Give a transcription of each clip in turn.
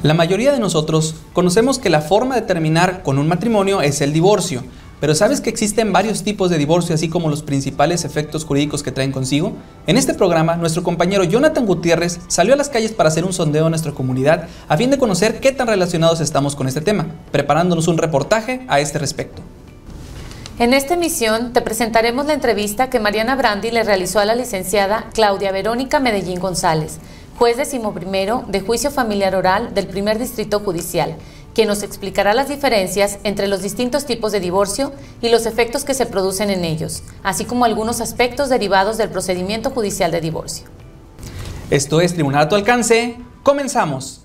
La mayoría de nosotros conocemos que la forma de terminar con un matrimonio es el divorcio, pero ¿sabes que existen varios tipos de divorcio, así como los principales efectos jurídicos que traen consigo? En este programa, nuestro compañero Jonathan Gutiérrez salió a las calles para hacer un sondeo en nuestra comunidad a fin de conocer qué tan relacionados estamos con este tema, preparándonos un reportaje a este respecto. En esta emisión te presentaremos la entrevista que Mariana Brandi le realizó a la licenciada Claudia Verónica Medellín González, juez 11º de Juicio Familiar Oral del Primer Distrito Judicial, quien nos explicará las diferencias entre los distintos tipos de divorcio y los efectos que se producen en ellos, así como algunos aspectos derivados del procedimiento judicial de divorcio. Esto es Tribunal a tu alcance. ¡Comenzamos!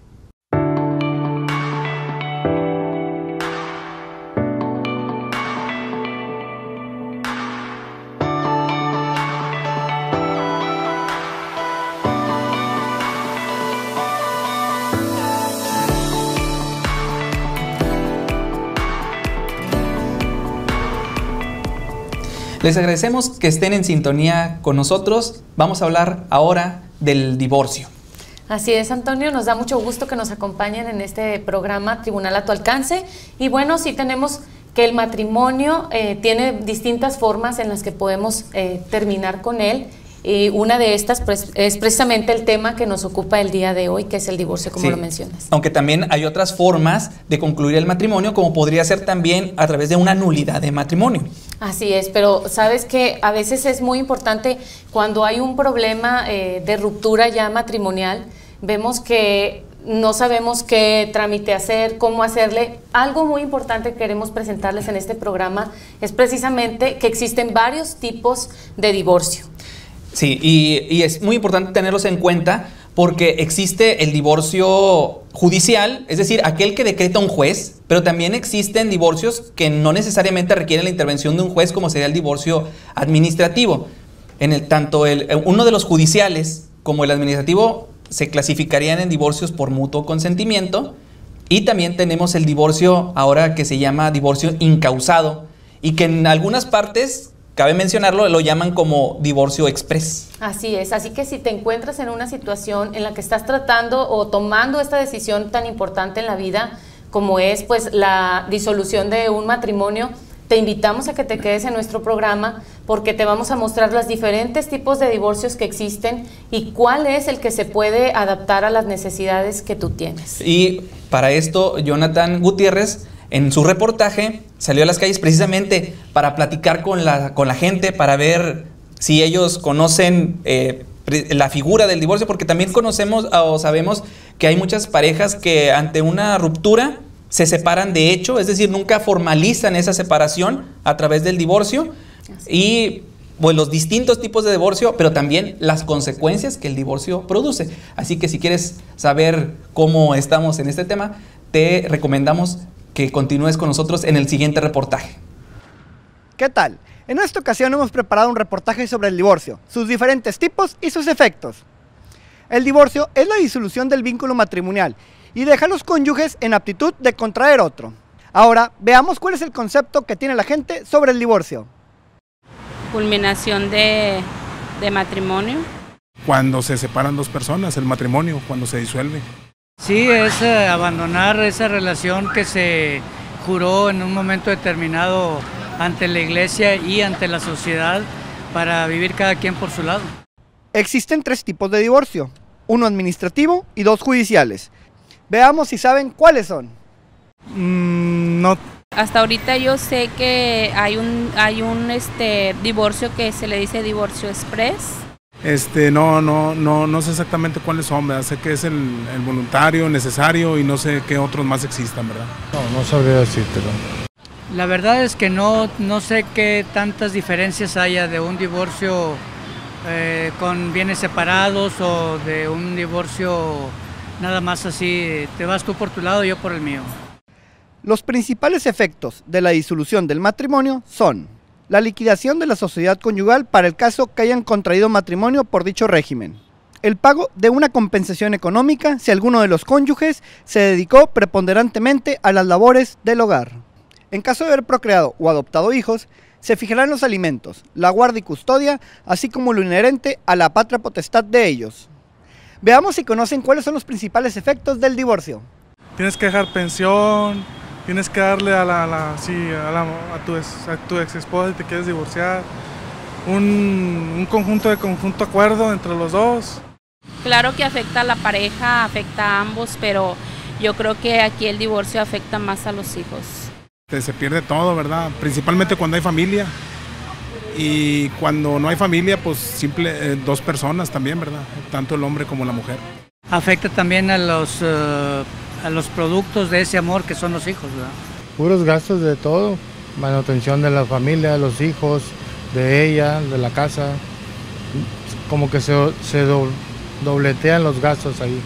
Les agradecemos que estén en sintonía con nosotros. Vamos a hablar ahora del divorcio. Así es, Antonio, nos da mucho gusto que nos acompañen en este programa Tribunal a tu alcance. Y bueno, sí tenemos que el matrimonio tiene distintas formas en las que podemos terminar con él. Y una de estas pues, es precisamente el tema que nos ocupa el día de hoy, que es el divorcio, como lo mencionas. Aunque también hay otras formas de concluir el matrimonio, como podría ser también a través de una nulidad de matrimonio. Así es, pero sabes que a veces es muy importante cuando hay un problema de ruptura ya matrimonial, vemos que no sabemos qué trámite hacer, cómo hacerle. Algo muy importante que queremos presentarles en este programa es precisamente que existen varios tipos de divorcio. Sí, y es muy importante tenerlos en cuenta porque existe el divorcio judicial, es decir, aquel que decreta un juez, pero también existen divorcios que no necesariamente requieren la intervención de un juez, como sería el divorcio administrativo. Tanto uno de los judiciales como el administrativo se clasificarían en divorcios por mutuo consentimiento, y también tenemos el divorcio ahora que se llama divorcio incausado, y que en algunas partes, cabe mencionarlo, lo llaman como divorcio express. Así es, así que si te encuentras en una situación en la que estás tratando o tomando esta decisión tan importante en la vida, como es pues la disolución de un matrimonio, te invitamos a que te quedes en nuestro programa porque te vamos a mostrar los diferentes tipos de divorcios que existen y cuál es el que se puede adaptar a las necesidades que tú tienes. Y para esto, Jonathan Gutiérrez, en su reportaje, salió a las calles precisamente para platicar con la gente, para ver si ellos conocen la figura del divorcio, porque también conocemos o sabemos que hay muchas parejas que ante una ruptura se separan de hecho, es decir, nunca formalizan esa separación a través del divorcio, y pues, los distintos tipos de divorcio, pero también las consecuencias que el divorcio produce. Así que si quieres saber cómo estamos en este tema, te recomendamos que continúes con nosotros en el siguiente reportaje. ¿Qué tal? En esta ocasión hemos preparado un reportaje sobre el divorcio, sus diferentes tipos y sus efectos. El divorcio es la disolución del vínculo matrimonial y deja a los cónyuges en aptitud de contraer otro. Ahora veamos cuál es el concepto que tiene la gente sobre el divorcio. Culminación de matrimonio. Cuando se separan dos personas, el matrimonio, cuando se disuelve. Sí, es abandonar esa relación que se juró en un momento determinado ante la iglesia y ante la sociedad para vivir cada quien por su lado. Existen tres tipos de divorcio, uno administrativo y dos judiciales. Veamos si saben cuáles son. No. Hasta ahorita yo sé que hay un divorcio que se le dice divorcio express. No sé exactamente cuáles son, ¿verdad? Sé que es el voluntario, necesario, y no sé qué otros más existan, ¿verdad? No sabría decírtelo. La verdad es que no sé qué tantas diferencias haya de un divorcio con bienes separados o de un divorcio nada más así, te vas tú por tu lado y yo por el mío. Los principales efectos de la disolución del matrimonio son la liquidación de la sociedad conyugal para el caso que hayan contraído matrimonio por dicho régimen, el pago de una compensación económica si alguno de los cónyuges se dedicó preponderantemente a las labores del hogar. En caso de haber procreado o adoptado hijos, se fijarán los alimentos, la guarda y custodia, así como lo inherente a la patria potestad de ellos. Veamos si conocen cuáles son los principales efectos del divorcio. tienes que dejar pensión, tienes que darle a tu ex esposa si te quieres divorciar, un conjunto acuerdo entre los dos. Claro que afecta a la pareja, afecta a ambos, pero yo creo que aquí el divorcio afecta más a los hijos. Se pierde todo, ¿verdad? Principalmente cuando hay familia. Y cuando no hay familia, pues dos personas también, ¿verdad? Tanto el hombre como la mujer. Afecta también a los productos de ese amor que son los hijos, ¿verdad? Puros gastos de todo, manutención de la familia, de los hijos, de ella, de la casa. Como que se dobletean los gastos ahí.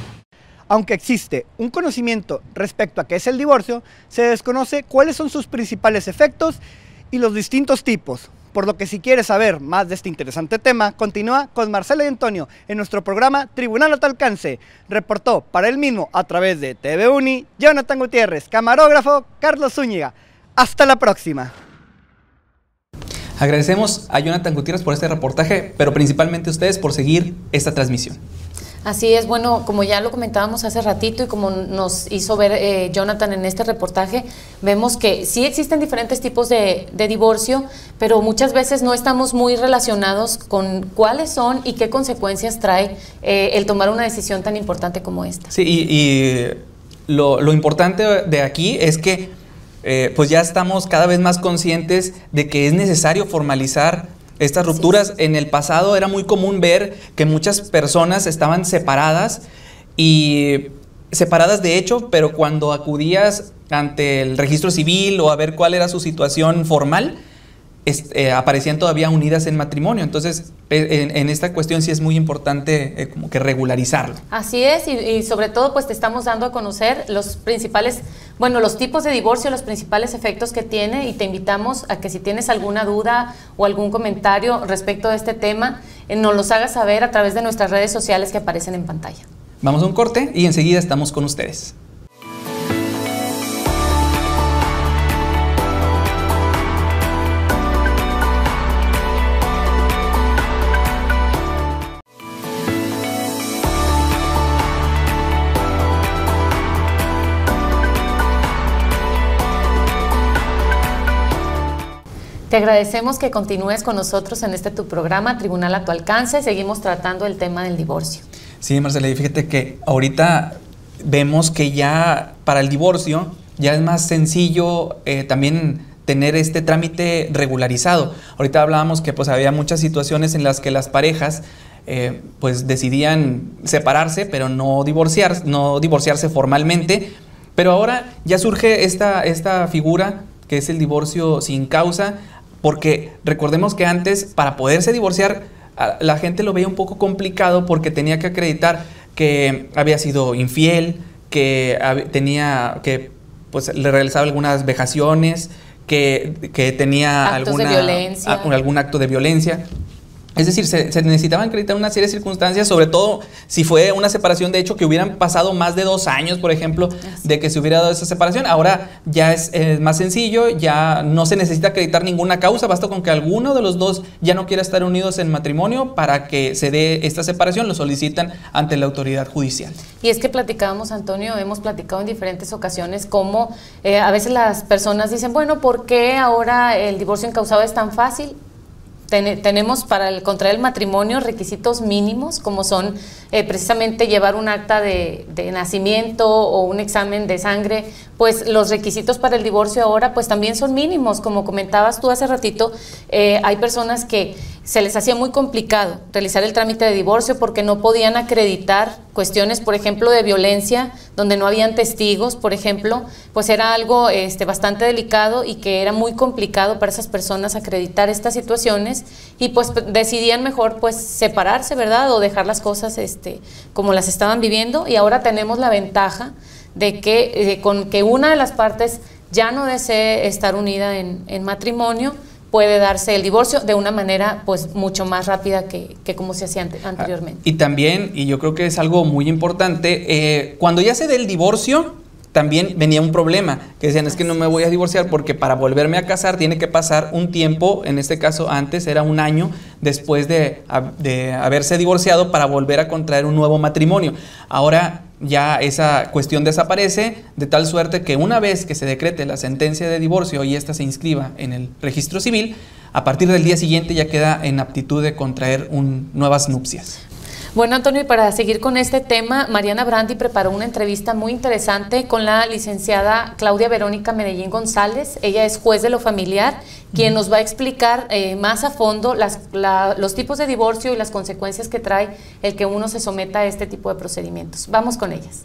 Aunque existe un conocimiento respecto a qué es el divorcio, se desconoce cuáles son sus principales efectos y los distintos tipos. Por lo que si quieres saber más de este interesante tema, continúa con Marcela y Antonio en nuestro programa Tribunal a tu alcance. Reportó para él mismo a través de TV Uni, Jonathan Gutiérrez, camarógrafo Carlos Zúñiga. Hasta la próxima. Agradecemos a Jonathan Gutiérrez por este reportaje, pero principalmente a ustedes por seguir esta transmisión. Así es, bueno, como ya lo comentábamos hace ratito y como nos hizo ver Jonathan en este reportaje, vemos que sí existen diferentes tipos de divorcio, pero muchas veces no estamos muy relacionados con cuáles son y qué consecuencias trae el tomar una decisión tan importante como esta. Sí, y lo importante de aquí es que pues ya estamos cada vez más conscientes de que es necesario formalizar estas rupturas. Sí. En el pasado era muy común ver que muchas personas estaban separadas de hecho, pero cuando acudías ante el registro civil o a ver cuál era su situación formal, aparecían todavía unidas en matrimonio. Entonces, en esta cuestión sí es muy importante como que regularizarlo. Así es, y sobre todo pues te estamos dando a conocer los principales, bueno, los tipos de divorcio, los principales efectos que tiene, y te invitamos a que si tienes alguna duda o algún comentario respecto a este tema, nos los hagas saber a través de nuestras redes sociales que aparecen en pantalla. Vamos a un corte y enseguida estamos con ustedes. Te agradecemos que continúes con nosotros en tu programa Tribunal a tu alcance. Seguimos tratando el tema del divorcio. Sí, Marcela, y fíjate que ahorita vemos que ya para el divorcio ya es más sencillo también tener este trámite regularizado. Ahorita hablábamos que pues había muchas situaciones en las que las parejas pues decidían separarse, pero no divorciarse formalmente. Pero ahora ya surge esta figura que es el divorcio sin causa, porque recordemos que antes, para poderse divorciar, la gente lo veía un poco complicado porque tenía que acreditar que había sido infiel, que pues le realizaba algunas vejaciones, que tenía algún acto de violencia. Es decir, se necesitaban acreditar una serie de circunstancias, sobre todo si fue una separación de hecho que hubieran pasado más de 2 años, por ejemplo, de que se hubiera dado esa separación. Ahora ya es más sencillo, ya no se necesita acreditar ninguna causa, basta con que alguno de los dos ya no quiera estar unidos en matrimonio para que se dé esta separación, lo solicitan ante la autoridad judicial. Y es que platicábamos, Antonio, hemos platicado en diferentes ocasiones cómo a veces las personas dicen, bueno, ¿por qué ahora el divorcio incausado es tan fácil? Tenemos para contraer el matrimonio requisitos mínimos, como son precisamente llevar un acta de nacimiento o un examen de sangre. Pues los requisitos para el divorcio ahora pues también son mínimos. Como comentabas tú hace ratito, hay personas que se les hacía muy complicado realizar el trámite de divorcio porque no podían acreditar cuestiones, por ejemplo, de violencia, donde no habían testigos, por ejemplo, pues era algo bastante delicado y que era muy complicado para esas personas acreditar estas situaciones, y pues decidían mejor pues separarse, ¿verdad? O dejar las cosas como las estaban viviendo. Y ahora tenemos la ventaja de que con que una de las partes ya no desee estar unida en matrimonio, puede darse el divorcio de una manera pues mucho más rápida que como se hacía anteriormente. Y también, y yo creo que es algo muy importante, cuando ya se dé el divorcio, también venía un problema, que decían, es que no me voy a divorciar porque para volverme a casar tiene que pasar un tiempo, en este caso antes era 1 año después de haberse divorciado para volver a contraer un nuevo matrimonio. Ahora ya esa cuestión desaparece, de tal suerte que una vez que se decrete la sentencia de divorcio y ésta se inscriba en el registro civil, a partir del día siguiente ya queda en aptitud de contraer nuevas nupcias. Bueno, Antonio, y para seguir con este tema, Mariana Brandi preparó una entrevista muy interesante con la licenciada Claudia Verónica Medellín González. Ella es juez de lo familiar, quien nos va a explicar más a fondo los tipos de divorcio y las consecuencias que trae el que uno se someta a este tipo de procedimientos. Vamos con ellas.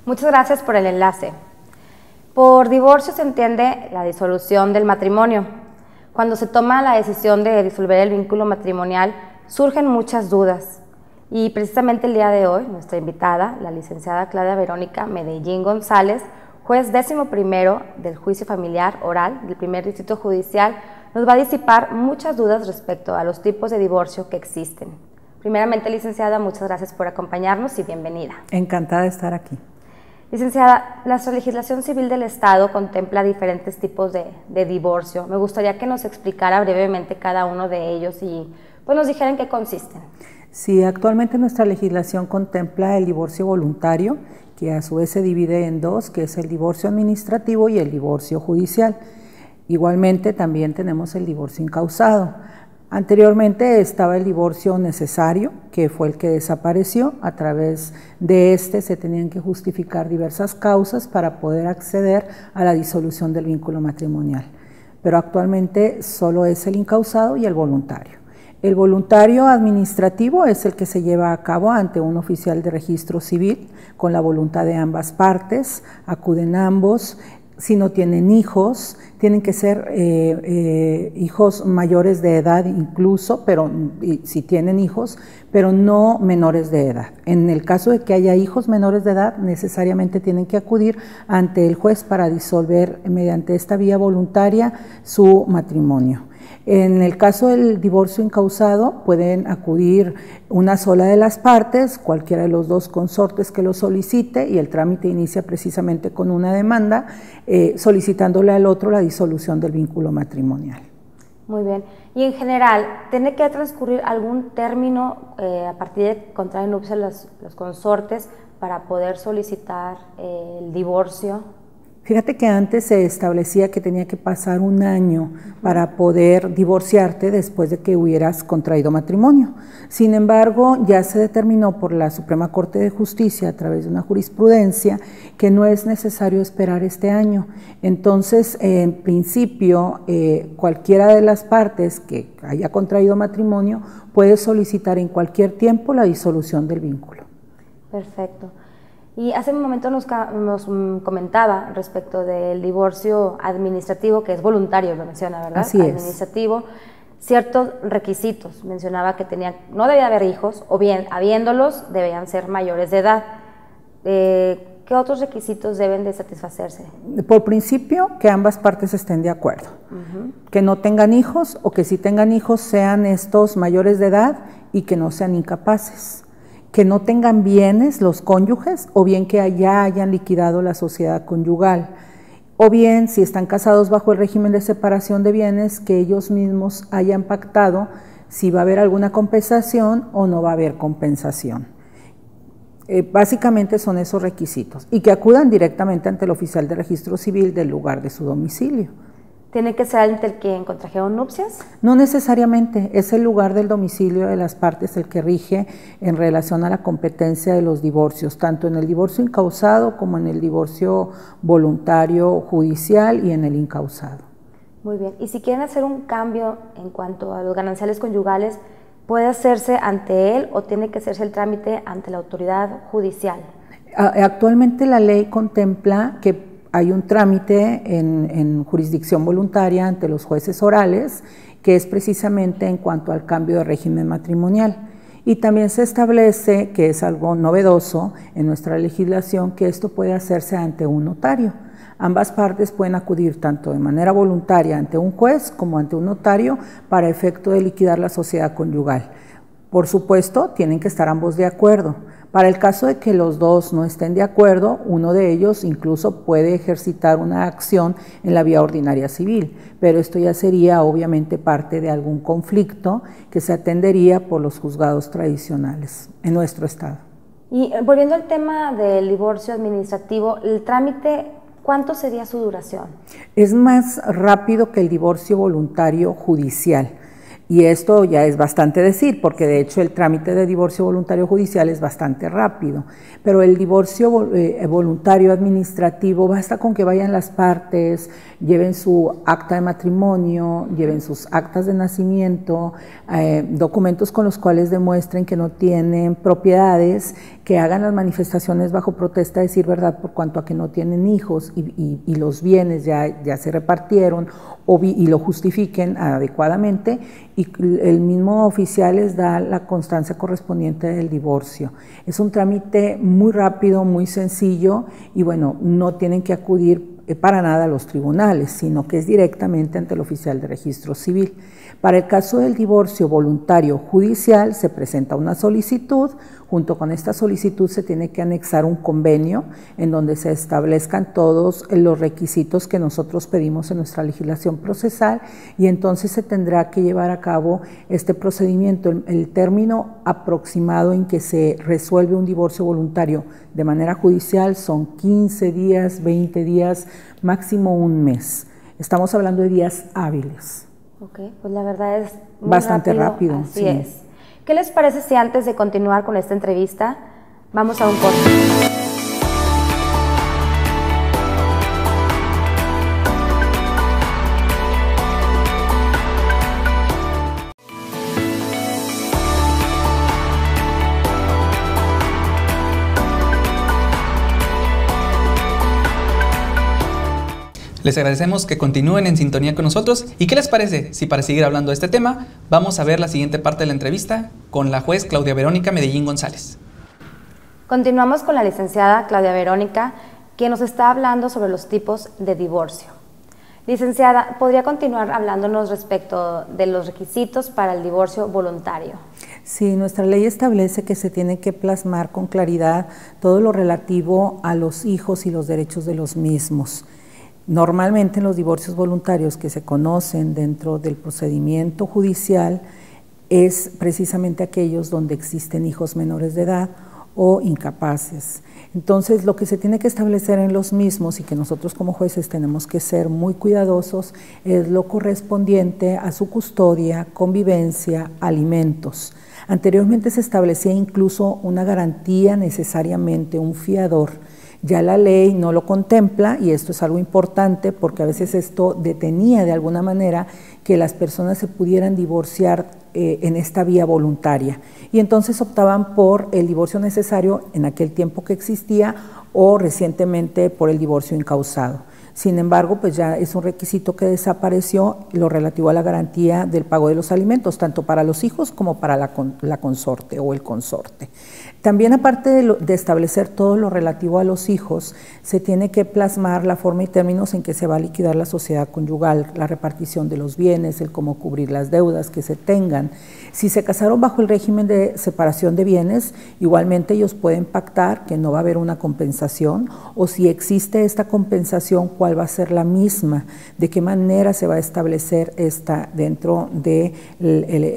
Muchas gracias por el enlace. Por divorcio se entiende la disolución del matrimonio. Cuando se toma la decisión de disolver el vínculo matrimonial, surgen muchas dudas y precisamente el día de hoy nuestra invitada, la licenciada Claudia Verónica Medellín González, juez 11º del juicio familiar oral del primer distrito judicial, nos va a disipar muchas dudas respecto a los tipos de divorcio que existen. Primeramente, licenciada, muchas gracias por acompañarnos y bienvenida. Encantada de estar aquí. Licenciada, la legislación civil del Estado contempla diferentes tipos de divorcio. Me gustaría que nos explicara brevemente cada uno de ellos y pues nos dijeran qué consisten. Sí, actualmente nuestra legislación contempla el divorcio voluntario, que a su vez se divide en dos, que es el divorcio administrativo y el divorcio judicial. Igualmente también tenemos el divorcio incausado. Anteriormente estaba el divorcio necesario, que fue el que desapareció. A través de este se tenían que justificar diversas causas para poder acceder a la disolución del vínculo matrimonial. Pero actualmente solo es el incausado y el voluntario. El voluntario administrativo es el que se lleva a cabo ante un oficial de registro civil con la voluntad de ambas partes, acuden ambos. Si no tienen hijos, tienen que ser hijos mayores de edad incluso, pero si tienen hijos, pero no menores de edad. En el caso de que haya hijos menores de edad, necesariamente tienen que acudir ante el juez para disolver mediante esta vía voluntaria su matrimonio. En el caso del divorcio incausado, pueden acudir una sola de las partes, cualquiera de los dos consortes que lo solicite, y el trámite inicia precisamente con una demanda, solicitándole al otro la disolución del vínculo matrimonial. Muy bien. Y en general, ¿tiene que transcurrir algún término a partir de contraer nupcias los consortes para poder solicitar el divorcio? Fíjate que antes se establecía que tenía que pasar un año para poder divorciarte después de que hubieras contraído matrimonio. Sin embargo, ya se determinó por la Suprema Corte de Justicia a través de una jurisprudencia que no es necesario esperar este año. Entonces, en principio, cualquiera de las partes que haya contraído matrimonio puede solicitar en cualquier tiempo la disolución del vínculo. Perfecto. Y hace un momento nos comentaba respecto del divorcio administrativo, que es voluntario, lo menciona, ¿verdad? Así es. Administrativo, ciertos requisitos. Mencionaba que no debía haber hijos, o bien, habiéndolos, debían ser mayores de edad. ¿Qué otros requisitos deben de satisfacerse? Por principio, que ambas partes estén de acuerdo. Que no tengan hijos, o que si tengan hijos sean estos mayores de edad y que no sean incapaces. Que no tengan bienes los cónyuges, o bien que ya hayan liquidado la sociedad conyugal, o bien si están casados bajo el régimen de separación de bienes, que ellos mismos hayan pactado si va a haber alguna compensación o no va a haber compensación. Básicamente son esos requisitos, y que acudan directamente ante el oficial de registro civil del lugar de su domicilio. ¿Tiene que ser ante el que contrajeron nupcias? No necesariamente, es el lugar del domicilio de las partes el que rige en relación a la competencia de los divorcios, tanto en el divorcio incausado como en el divorcio voluntario judicial y en el incausado. Muy bien, y si quieren hacer un cambio en cuanto a los gananciales conyugales, ¿puede hacerse ante él o tiene que hacerse el trámite ante la autoridad judicial? Actualmente la ley contempla que hay un trámite en jurisdicción voluntaria ante los jueces orales, que es precisamente en cuanto al cambio de régimen matrimonial. Y también se establece, que es algo novedoso en nuestra legislación, que esto puede hacerse ante un notario. Ambas partes pueden acudir tanto de manera voluntaria ante un juez como ante un notario para efecto de liquidar la sociedad conyugal. Por supuesto, tienen que estar ambos de acuerdo. Para el caso de que los dos no estén de acuerdo, uno de ellos incluso puede ejercitar una acción en la vía ordinaria civil, pero esto ya sería obviamente parte de algún conflicto que se atendería por los juzgados tradicionales en nuestro estado. Y volviendo al tema del divorcio administrativo, el trámite, ¿cuánto sería su duración? Es más rápido que el divorcio voluntario judicial. Y esto ya es bastante decir, porque de hecho el trámite de divorcio voluntario judicial es bastante rápido, pero el divorcio voluntario administrativo basta con que vayan las partes, lleven su acta de matrimonio, lleven sus actas de nacimiento, documentos con los cuales demuestren que no tienen propiedades, que hagan las manifestaciones bajo protesta de decir verdad por cuanto a que no tienen hijos y los bienes ya se repartieron y lo justifiquen adecuadamente, y el mismo oficial les da la constancia correspondiente del divorcio. Es un trámite muy rápido, muy sencillo, y bueno, no tienen que acudir para nada a los tribunales, sino que es directamente ante el oficial de registro civil. Para el caso del divorcio voluntario judicial se presenta una solicitud. Junto con esta solicitud se tiene que anexar un convenio en donde se establezcan todos los requisitos que nosotros pedimos en nuestra legislación procesal, y entonces se tendrá que llevar a cabo este procedimiento. El término aproximado en que se resuelve un divorcio voluntario de manera judicial son 15 días, 20 días, máximo un mes. Estamos hablando de días hábiles. Ok, pues la verdad es muy bastante rápido. Así sí. es. ¿Qué les parece si antes de continuar con esta entrevista vamos a un corte? Les agradecemos que continúen en sintonía con nosotros. ¿Y qué les parece si para seguir hablando de este tema vamos a ver la siguiente parte de la entrevista con la juez Claudia Verónica Medellín González? Continuamos con la licenciada Claudia Verónica, quien nos está hablando sobre los tipos de divorcio. Licenciada, ¿podría continuar hablándonos respecto de los requisitos para el divorcio voluntario? Sí, nuestra ley establece que se tiene que plasmar con claridad todo lo relativo a los hijos y los derechos de los mismos. Normalmente en los divorcios voluntarios que se conocen dentro del procedimiento judicial es precisamente aquellos donde existen hijos menores de edad o incapaces. Entonces, lo que se tiene que establecer en los mismos, y que nosotros como jueces tenemos que ser muy cuidadosos, es lo correspondiente a su custodia, convivencia, alimentos. Anteriormente se establecía incluso una garantía, necesariamente un fiador. Ya la ley no lo contempla, y esto es algo importante porque a veces esto detenía de alguna manera que las personas se pudieran divorciar en esta vía voluntaria, y entonces optaban por el divorcio necesario en aquel tiempo que existía, o recientemente por el divorcio incausado. Sin embargo, pues ya es un requisito que desapareció, lo relativo a la garantía del pago de los alimentos, tanto para los hijos como para la consorte o el consorte. También, aparte de establecer todo lo relativo a los hijos, se tiene que plasmar la forma y términos en que se va a liquidar la sociedad conyugal, la repartición de los bienes, el cómo cubrir las deudas que se tengan. Si se casaron bajo el régimen de separación de bienes, igualmente ellos pueden pactar que no va a haber una compensación, o si existe esta compensación, cuál va a ser la misma, de qué manera se va a establecer esta dentro de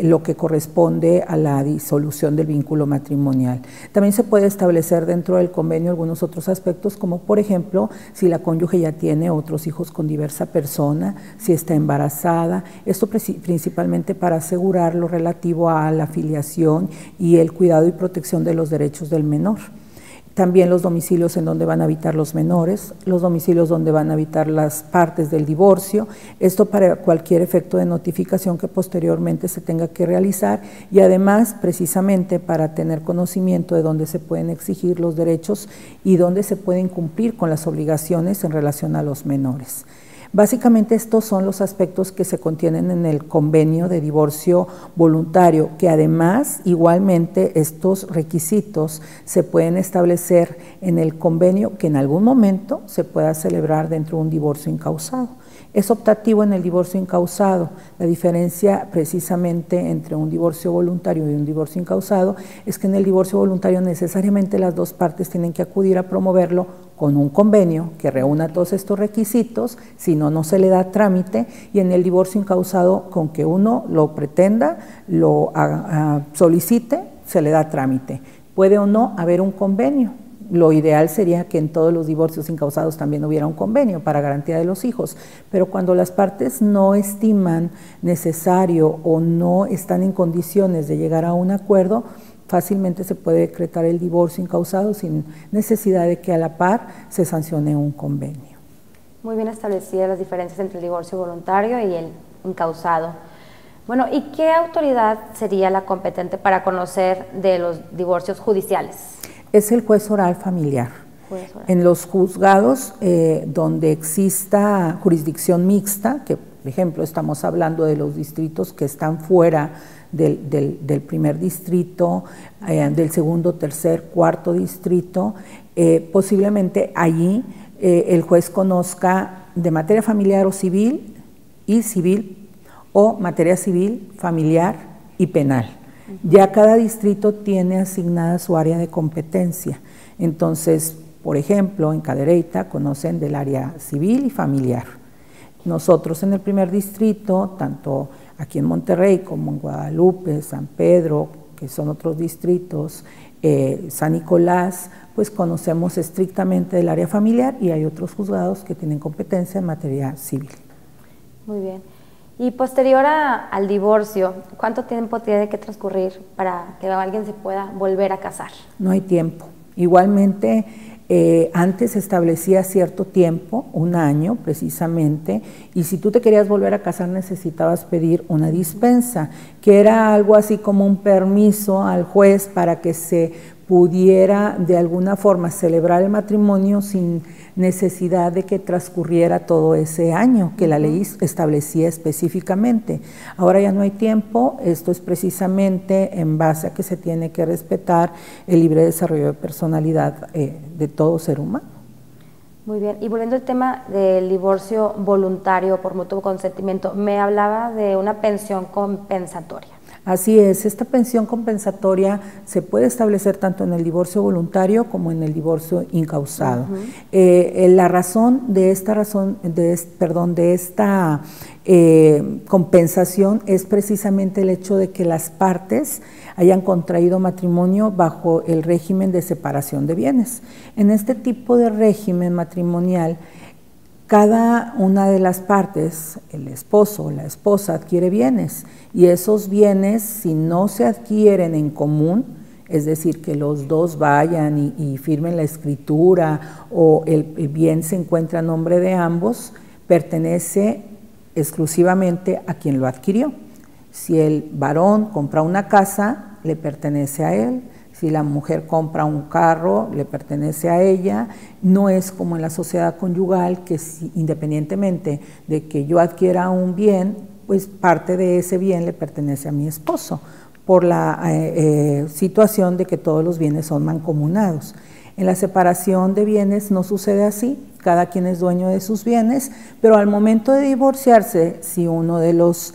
lo que corresponde a la disolución del vínculo matrimonial. También se puede establecer dentro del convenio algunos otros aspectos, como por ejemplo, si la cónyuge ya tiene otros hijos con diversa persona, si está embarazada, esto principalmente para asegurar lo relativo a la filiación y el cuidado y protección de los derechos del menor. También los domicilios en donde van a habitar los menores, los domicilios donde van a habitar las partes del divorcio, esto para cualquier efecto de notificación que posteriormente se tenga que realizar, y además precisamente para tener conocimiento de dónde se pueden exigir los derechos y dónde se pueden cumplir con las obligaciones en relación a los menores. Básicamente estos son los aspectos que se contienen en el convenio de divorcio voluntario, que además igualmente estos requisitos se pueden establecer en el convenio que en algún momento se pueda celebrar dentro de un divorcio incausado. Es optativo en el divorcio incausado. La diferencia precisamente entre un divorcio voluntario y un divorcio incausado es que en el divorcio voluntario necesariamente las dos partes tienen que acudir a promoverlo con un convenio que reúna todos estos requisitos, si no, no se le da trámite, y en el divorcio incausado, con que uno lo pretenda, lo solicite, se le da trámite. Puede o no haber un convenio. Lo ideal sería que en todos los divorcios incausados también hubiera un convenio para garantía de los hijos, pero cuando las partes no estiman necesario o no están en condiciones de llegar a un acuerdo, fácilmente se puede decretar el divorcio incausado sin necesidad de que a la par se sancione un convenio. Muy bien establecidas las diferencias entre el divorcio voluntario y el incausado. Bueno, ¿y qué autoridad sería la competente para conocer de los divorcios judiciales? Es el juez oral familiar. En los juzgados donde exista jurisdicción mixta, que por ejemplo estamos hablando de los distritos que están fuera del primer distrito, del segundo, tercer, cuarto distrito, posiblemente allí el juez conozca de materia familiar o civil y civil, o materia civil, familiar y penal. Ya cada distrito tiene asignada su área de competencia. Entonces, por ejemplo, en Cadereyta conocen del área civil y familiar. Nosotros en el primer distrito, tanto aquí en Monterrey como en Guadalupe, San Pedro, que son otros distritos, San Nicolás, pues conocemos estrictamente del área familiar, y hay otros juzgados que tienen competencia en materia civil. Muy bien. Y posterior al divorcio, ¿cuánto tiempo tiene que transcurrir para que alguien se pueda volver a casar? No hay tiempo. Igualmente, antes se establecía cierto tiempo, 1 año precisamente, y si tú te querías volver a casar necesitabas pedir una dispensa, que era algo así como un permiso al juez para que se pudiera de alguna forma celebrar el matrimonio sin necesidad de que transcurriera todo ese año que la ley establecía específicamente. Ahora ya no hay tiempo, esto es precisamente en base a que se tiene que respetar el libre desarrollo de personalidad de todo ser humano. Muy bien, y volviendo al tema del divorcio voluntario por mutuo consentimiento, me hablaba de una pensión compensatoria. Así es, esta pensión compensatoria se puede establecer tanto en el divorcio voluntario como en el divorcio incausado. La razón de esta compensación es precisamente el hecho de que las partes hayan contraído matrimonio bajo el régimen de separación de bienes. En este tipo de régimen matrimonial, cada una de las partes, el esposo o la esposa, adquiere bienes, y esos bienes, si no se adquieren en común, es decir, que los dos vayan y firmen la escritura o el bien se encuentra a nombre de ambos, pertenece exclusivamente a quien lo adquirió. Si el varón compra una casa, le pertenece a él. Si la mujer compra un carro, le pertenece a ella. No es como en la sociedad conyugal, que independientemente de que yo adquiera un bien, pues parte de ese bien le pertenece a mi esposo, por la situación de que todos los bienes son mancomunados. En la separación de bienes no sucede así, cada quien es dueño de sus bienes, pero al momento de divorciarse, si uno de los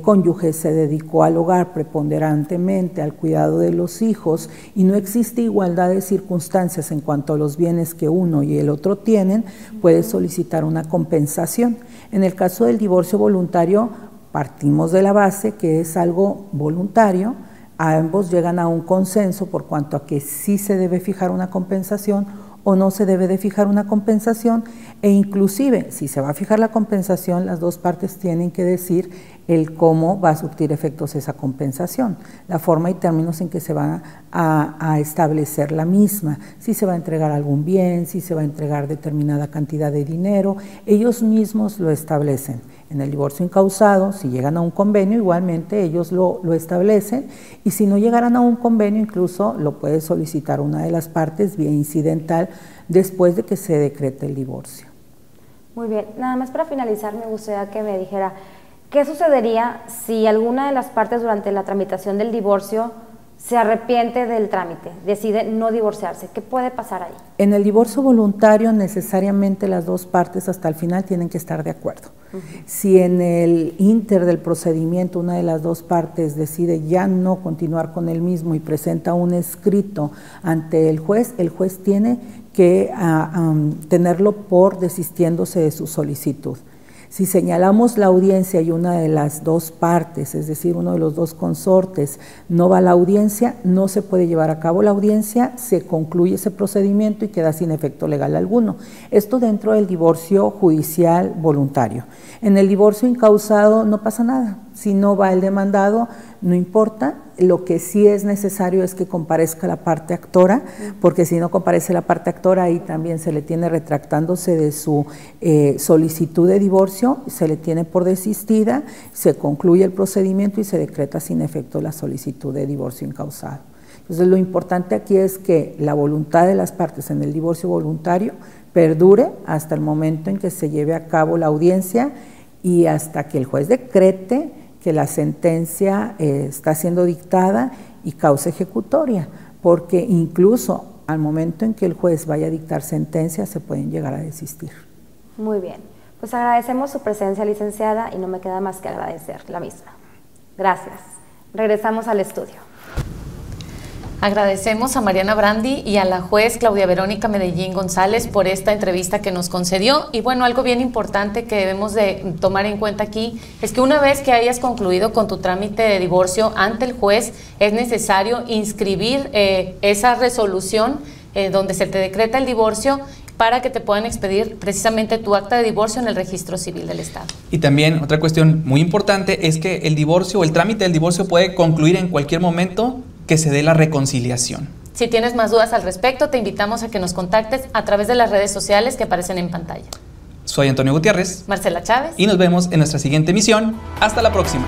cónyuges se dedicó al hogar preponderantemente, al cuidado de los hijos, y no existe igualdad de circunstancias en cuanto a los bienes que uno y el otro tienen, puede solicitar una compensación. En el caso del divorcio voluntario, partimos de la base que es algo voluntario, ambos llegan a un consenso por cuanto a que sí se debe fijar una compensación o no se debe de fijar una compensación, e inclusive si se va a fijar la compensación, las dos partes tienen que decir el cómo va a surtir efectos esa compensación, la forma y términos en que se va a establecer la misma, si se va a entregar algún bien, si se va a entregar determinada cantidad de dinero, ellos mismos lo establecen. En el divorcio incausado, si llegan a un convenio, igualmente ellos lo establecen, y si no llegaran a un convenio, incluso lo puede solicitar una de las partes vía incidental después de que se decrete el divorcio. Muy bien, nada más para finalizar me gustaría que me dijera, ¿qué sucedería si alguna de las partes durante la tramitación del divorcio se arrepiente del trámite, decide no divorciarse? ¿Qué puede pasar ahí? En el divorcio voluntario necesariamente las dos partes hasta el final tienen que estar de acuerdo. Si en el inter del procedimiento una de las dos partes decide ya no continuar con el mismo y presenta un escrito ante el juez tiene que tenerlo por desistiéndose de su solicitud. Si señalamos la audiencia y una de las dos partes, es decir, uno de los dos consortes, no va a la audiencia, no se puede llevar a cabo la audiencia, se concluye ese procedimiento y queda sin efecto legal alguno. Esto dentro del divorcio judicial voluntario. En el divorcio incausado no pasa nada. Si no va el demandado, no importa. Lo que sí es necesario es que comparezca la parte actora, porque si no comparece la parte actora, ahí también se le tiene retractándose de su solicitud de divorcio, se le tiene por desistida, se concluye el procedimiento y se decreta sin efecto la solicitud de divorcio incausado. Entonces, lo importante aquí es que la voluntad de las partes en el divorcio voluntario perdure hasta el momento en que se lleve a cabo la audiencia y hasta que el juez decrete que la sentencia está siendo dictada y causa ejecutoria, porque incluso al momento en que el juez vaya a dictar sentencia se pueden llegar a desistir. Muy bien, pues agradecemos su presencia, licenciada, y no me queda más que agradecer la misma. Gracias. Regresamos al estudio. Agradecemos a Mariana Brandi y a la juez Claudia Verónica Medellín González por esta entrevista que nos concedió. Y bueno, algo bien importante que debemos de tomar en cuenta aquí es que una vez que hayas concluido con tu trámite de divorcio ante el juez, es necesario inscribir esa resolución donde se te decreta el divorcio para que te puedan expedir precisamente tu acta de divorcio en el registro civil del Estado. Y también otra cuestión muy importante es que el divorcio o el trámite del divorcio puede concluir en cualquier momento que se dé la reconciliación. Si tienes más dudas al respecto, te invitamos a que nos contactes a través de las redes sociales que aparecen en pantalla. Soy Antonio Gutiérrez. Marcela Chávez. Y nos vemos en nuestra siguiente emisión. Hasta la próxima.